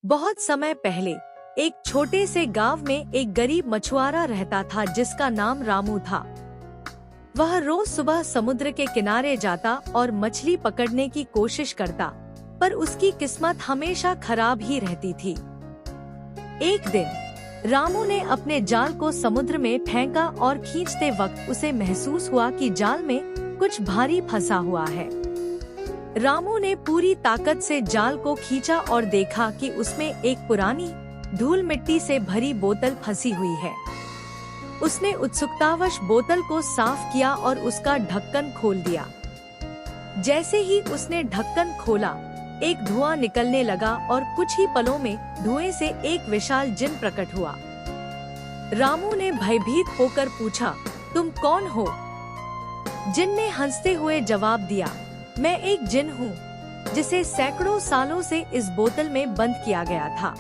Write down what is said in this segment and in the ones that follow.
बहुत समय पहले एक छोटे से गांव में एक गरीब मछुआरा रहता था जिसका नाम रामू था। वह रोज सुबह समुद्र के किनारे जाता और मछली पकड़ने की कोशिश करता, पर उसकी किस्मत हमेशा खराब ही रहती थी। एक दिन रामू ने अपने जाल को समुद्र में फेंका और खींचते वक्त उसे महसूस हुआ कि जाल में कुछ भारी फंसा हुआ है। रामू ने पूरी ताकत से जाल को खींचा और देखा कि उसमें एक पुरानी धूल मिट्टी से भरी बोतल फंसी हुई है। उसने उत्सुकतावश बोतल को साफ किया और उसका ढक्कन खोल दिया। जैसे ही उसने ढक्कन खोला, एक धुआं निकलने लगा और कुछ ही पलों में धुएं से एक विशाल जिन प्रकट हुआ। रामू ने भयभीत होकर पूछा, तुम कौन हो? जिन ने हंसते हुए जवाब दिया, मैं एक जिन हूँ जिसे सैकड़ों सालों से इस बोतल में बंद किया गया था।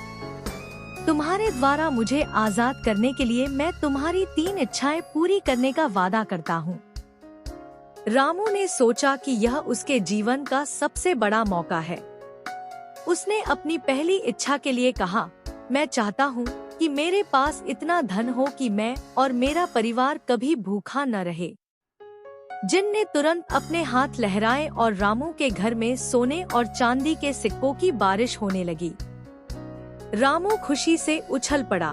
तुम्हारे द्वारा मुझे आजाद करने के लिए मैं तुम्हारी 3 इच्छाएं पूरी करने का वादा करता हूँ। रामू ने सोचा कि यह उसके जीवन का सबसे बड़ा मौका है। उसने अपनी पहली इच्छा के लिए कहा, मैं चाहता हूँ कि मेरे पास इतना धन हो कि मैं और मेरा परिवार कभी भूखा न रहे। जिन ने तुरंत अपने हाथ लहराए और रामू के घर में सोने और चांदी के सिक्कों की बारिश होने लगी। रामू खुशी से उछल पड़ा।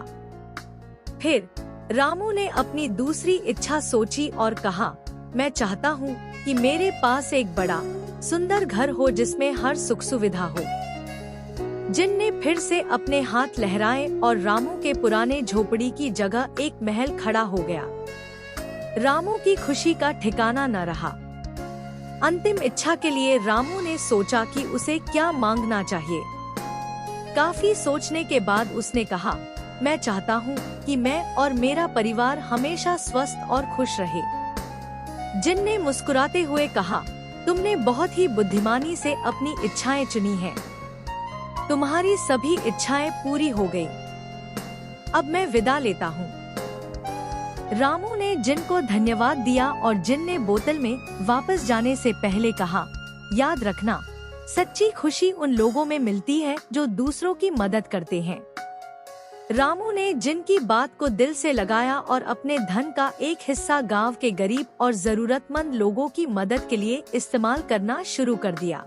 फिर रामू ने अपनी दूसरी इच्छा सोची और कहा, मैं चाहता हूँ कि मेरे पास एक बड़ा सुंदर घर हो जिसमें हर सुख सुविधा हो। जिन ने फिर से अपने हाथ लहराए और रामू के पुराने झोपड़ी की जगह एक महल खड़ा हो गया। रामू की खुशी का ठिकाना न रहा। अंतिम इच्छा के लिए रामू ने सोचा कि उसे क्या मांगना चाहिए। काफी सोचने के बाद उसने कहा, मैं चाहता हूँ कि मैं और मेरा परिवार हमेशा स्वस्थ और खुश रहे। जिन ने मुस्कुराते हुए कहा, तुमने बहुत ही बुद्धिमानी से अपनी इच्छाएं चुनी हैं। तुम्हारी सभी इच्छाएं पूरी हो गई। अब मैं विदा लेता हूँ। रामू ने जिन को धन्यवाद दिया और जिन ने बोतल में वापस जाने से पहले कहा, याद रखना, सच्ची खुशी उन लोगों में मिलती है जो दूसरों की मदद करते हैं। रामू ने जिन की बात को दिल से लगाया और अपने धन का एक हिस्सा गांव के गरीब और जरूरतमंद लोगों की मदद के लिए इस्तेमाल करना शुरू कर दिया।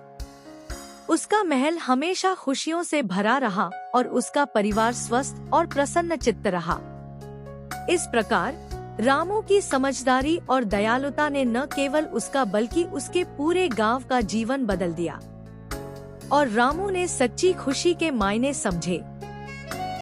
उसका महल हमेशा खुशियों से भरा रहा और उसका परिवार स्वस्थ और प्रसन्न चित्त रहा। इस प्रकार रामू की समझदारी और दयालुता ने न केवल उसका बल्कि उसके पूरे गांव का जीवन बदल दिया और रामू ने सच्ची खुशी के मायने समझे।